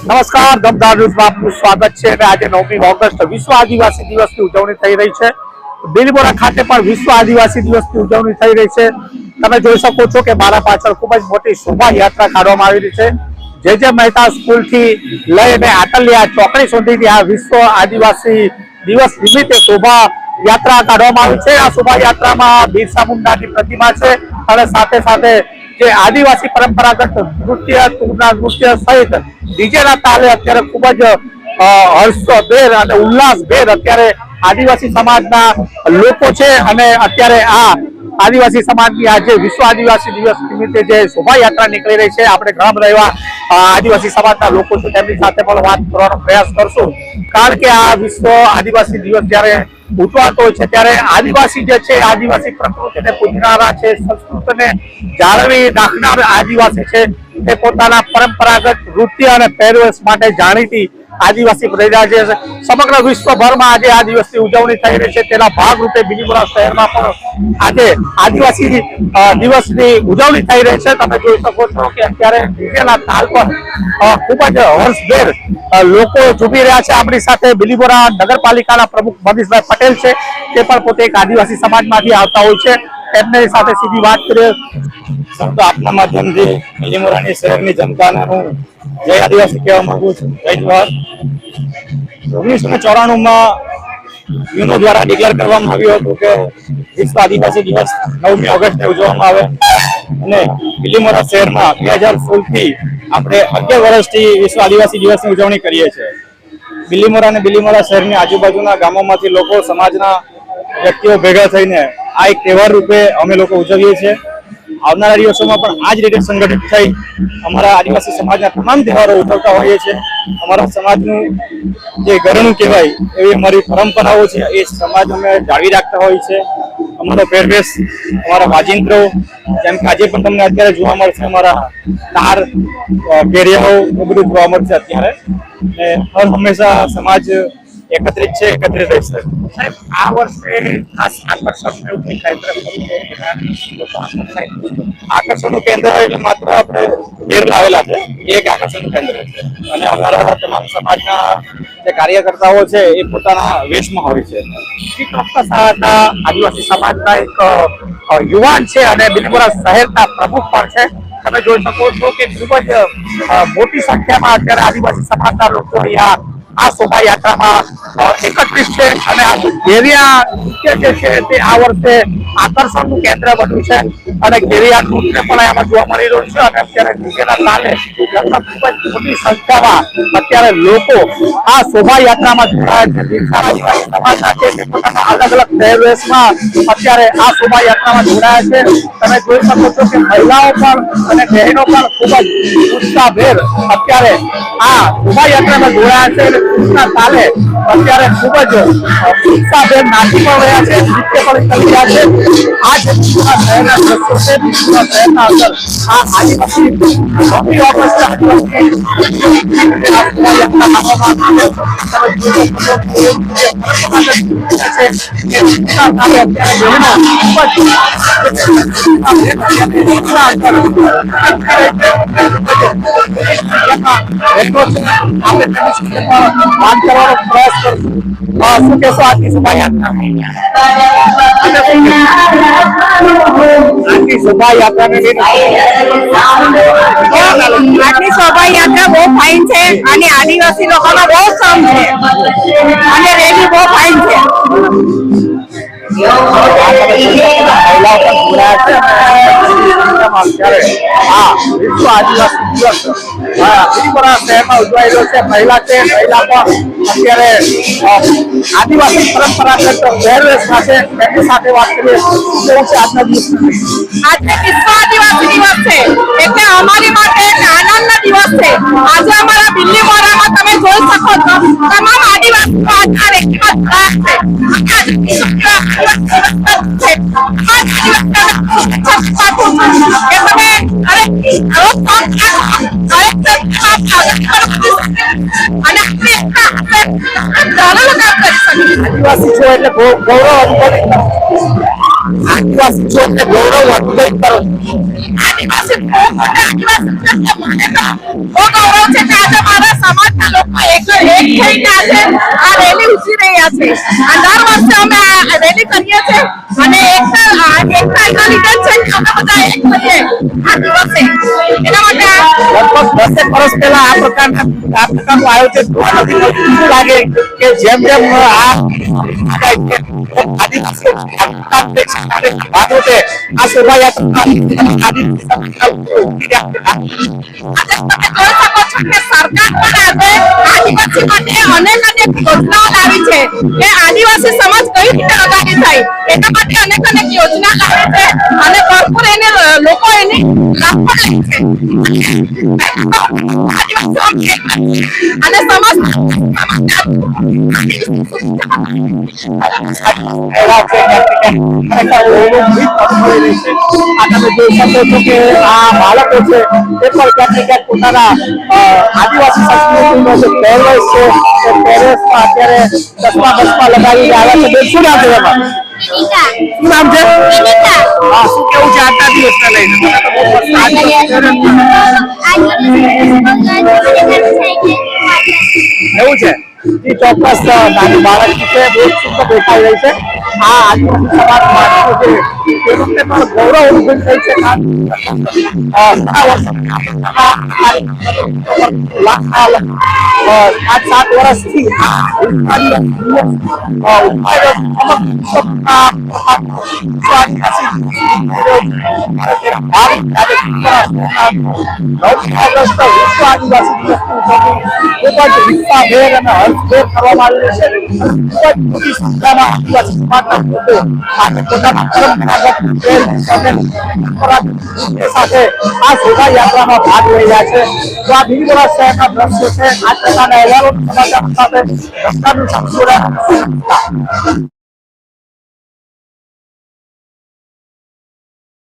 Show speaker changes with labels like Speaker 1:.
Speaker 1: નમસ્કાર, દમદાર ન્યૂઝમાં આપનું સ્વાગત છે. અને આજે 9મી ઓગસ્ટ વિશ્વ આદિવાસી દિવસની ઉજવણી થઈ રહી છે. બિલીમોરા ખાતે પણ વિશ્વ આદિવાસી દિવસની ઉજવણી થઈ રહી છે. તમે જોઈ શકો છો કે મારા પાછળ ખૂબ જ મોટી શોભાયાત્રા કાઢવામાં આવી રહી છે. જે મહેતા સ્કૂલથી લઈને આટલિયા ચોકડી સુધીની આ વિશ્વ આદિવાસી દિવસ નિમિત્તે શોભાયાત્રા કાઢવામાં આવી છે. આ શોભાયાત્રામાં બિરસા મુંડાની પ્રતિમા છે અને સાથે સાથે જે આદિવાસી પરંપરાગત નૃત્ય, તુરના નૃત્ય સહિત ડીજેના તાલે અત્યારે ખૂબ જ હર્ષભેર અને ઉલ્લાસભેર અત્યારે આદિવાસી સમાજના લોકો છે. અને અત્યારે આ આદિવાસી સમાજની આજે વિશ્વ આદિવાસી દિવસ નિમિત્તે જે શોભાયાત્રા નીકળી રહી છે, આપણે ઘણા બધા એવા આદિવાસી સમાજના લોકો છે તેમની સાથે પણ વાત કરવાનો પ્રયાસ કરશું. કારણ કે આ વિશ્વ આદિવાસી દિવસ જયારે ઉજવાતો હોય છે ત્યારે આદિવાસી જે છે, આદિવાસી પ્રકૃતિને પૂજનારા છે, સંસ્કૃતિને જાળવી રાખનાર આદિવાસી છે, તે પોતાના પરંપરાગત નૃત્ય અને પહેરવેશ માટે જાણીતી આદિવાસી પ્રજા છે. સમગ્ર વિશ્વભરમાં આજે આ દિવસની ઉજવણી થઈ રહી છે. તેના ભાગરૂપે બિલીમોરા શહેરમાં પણ આજે આદિવાસી દિવસની ઉજવણી થઈ રહી છે. તમે જોઈ શકો છો કે અત્યારે ડીજેના તાલ પર ખૂબ જ હર્ષભેર લોકો ઝૂમી રહ્યા છે. આપણી સાથે બિલીમોરા નગરપાલિકાના પ્રમુખ મનીષભાઈ પટેલ છે, તે પણ પોતે એક આદિવાસી સમાજમાંથી આવતા હોય છે. તેમની સાથે સીધી વાત કરીએ.
Speaker 2: શબ્દ આપના માધ્યમથી બિલીમોરાની શહેરની જનતાને હું જય આદિવાસી કહેવા માંગુ છું. જય જવાહર. 1994માં યુનો દ્વારા ડિક્લેર કરવામાં આવ્યું હતું કે વિશ્વ આદિવાસી દિવસ 9મી ઓગસ્ટે ઉજવવામાં આવે. અને બિલીમોરા શહેરમાં 2016થી આપણે 11 વર્ષથી વિશ્વ આદિવાસી દિવસની ઉજવણી કરીએ છીએ. બિલીમોરા અને બિલીમોરા શહેરની આજુબાજુના ગામોમાંથી લોકો, સમાજના વ્યક્તિઓ ભેગા થઈને આ એક તહેવાર રૂપે અમે લોકો ઉજવીએ છીએ. આવનારા દિવસોમાં પણ આ જ રીતે સંગઠિત થઈ અમારા આદિવાસી સમાજના તમામ તહેવારો ઉજવતા હોઈએ છીએ. અમારા સમાજનું જે ઘરનું કહેવાય એવી અમારી પરંપરાઓ છે, એ સમાજ અમે જાળવી રાખતા હોઈએ છીએ. અમારો પહેરવેશ, અમારા વાજિંત્રો, જેમ કે આજે પણ તમને અત્યારે જોવા મળશે અમારા તાર, ઘેરિયાઓ એ બધું જોવા મળશે અત્યારે. અને હંમેશા સમાજ એકત્રિત છે, એકત્રિત રહેશે.
Speaker 1: આ વર્ષે ખાસ આકર્ષણનું
Speaker 2: આકર્ષણનું કેન્દ્ર એટલે માત્ર આપણે ઘેર લાવેલા છે, એક આકર્ષણનું કેન્દ્ર છે. અને અમારા તમામ સમાજના જે કાર્યકર્તાઓ છે એ પોતાના વેશમાં હોય છે.
Speaker 1: ચોક્કસ આદિવાસી સમાજના એક યુવાન છે અને બિલીમોરા શહેરના પ્રમુખ પણ છે. તમે જોઈ શકો છો કે ખૂબ જ મોટી સંખ્યામાં અત્યારે આદિવાસી સમાજના લોકો અહીંયા આ શોભાયાત્રામાં એકત્રિત છે. અને આ ઘેરિયા નૃત્ય જે છે તે આ વર્ષે આકર્ષણનું કેન્દ્ર બન્યું છે. અને ઘેરિયા નૃત્ય પણ આમાં જોવા મળી રહ્યું છે. અને અત્યારે ડીજેના તાલે ખૂબ જ મોટી સંખ્યામાં અત્યારે લોકો આ શોભાયાત્રામાં જોડાયા છે. પોતાના અલગ અલગ પહેરવેશમાં અત્યારે આ શોભાયાત્રામાં જોડાયા છે. તમે જોઈ શકો છો કે મહિલાઓ પણ અને બહેનો પણ ખૂબ જ ઉત્સાહભેર અત્યારે આ શોભાયાત્રામાં જોડાયા છે. તાલે અત્યારે ખૂબ જ ઉત્સાહભેર નાચી પણ રહ્યા છે, નૃત્ય પણ કરી રહ્યા છે. આ જે શહેરના દ્રશ્યો છે, શહેરના અંદર આ આદિવાસી વાત કરવાનો પ્રયાસ કરશું. શું કહેશો આજની શોભાયાત્રા? આજની
Speaker 3: શોભાયાત્રા બહુ ફાઇન છે અને આદિવાસી લોકોનો બહુ શ્રમ છે અને રેલી બહુ ફાઇન છે.
Speaker 1: મહિલાઓ પણ જોડાયા છે. આ વિશ્વ આદિવાસી દિવસ બિલીમોરા શહેરમાં ઉજવાઈ રહ્યો છે. મહિલા છે, મહિલા પણ અત્યારે આદિવાસી પરંપરાગત પહેરવેશમાં છે. તેમની સાથે વાત કરીએ. કેવું છે આજના દિવસ?
Speaker 3: આજે વિશ્વ આદિવાસી દિવસ છે એટલે અમારી માટે એક આનંદનો દિવસ છે. આજે અમારા બિલીમોરામાં તમે જોઈ શકો છો તમામ આદિવાસીઓ અત્યારે
Speaker 1: આદિવાસી છો એટલે ગૌરવ અનુભવ આદિવાસી છો એટલે ગૌરવ અનુભવ કરો છો?
Speaker 3: આદિવાસી બહુ ગૌરવ છે કે આજે મારા સમાજના લોકો એક થઈને આજે આ રેલી ઉજવી રહ્યા છે. આ દર વર્ષે અમે આ રેલી કરીએ છીએ અને એકતા એના લીધે જ છે કે અમે બધા એક થઈએ આ દિવસે. એના માટે
Speaker 1: લગભગ 10 વર્ષ પહેલા આ પ્રકારનું આયોજન જોવા નથી મળતું. શું લાગે કે જેમ જેમ આ આદિવાસી આ શોભાયાત્રા આદિવાસી માટે અનેક યોજનાઓ લાવી છે કે આદિવાસી સમાજ કઈ રીતે આગામી થાય એના માટે અનેક યોજના લાવી છે અને ભરપૂર એને લોકો એની લાભ પણ લે છે. અને સમાજ તમે જોઈ શકો છો કે આ બાળકો છે એ પણ ક્યાંક ને ક્યાંક પોતાના આદિવાસી સંસ્કૃતિનો જે પહેરવેશ છે એ પહેરવેશમાં અત્યારે ચશ્મા બસમા લગાવીને આવ્યા છે. બેન, શું નામ છે એમાં? શું નામ છે? હા, શું કેવું છે આજના દિવસને લઈને? એવું છે એ ચોક્કસ નાની બાળકી છે, બહુ સુંદર દેખાઈ રહી છે. આ આદિવાસી સમાજ માટે જે ખેડૂતને પણ ગૌરવ અનુભવ થઈ છે. 7 વર્ષથી સાથે આ શોભાયાત્રામાં ભાગ લઈ રહ્યા છે. તો આ ભીલવાડા શહેરના દ્રશ્યો છે. આ પ્રકારના અહેવાલો સમાચાર સાથે રસ્તાનું સંશોધન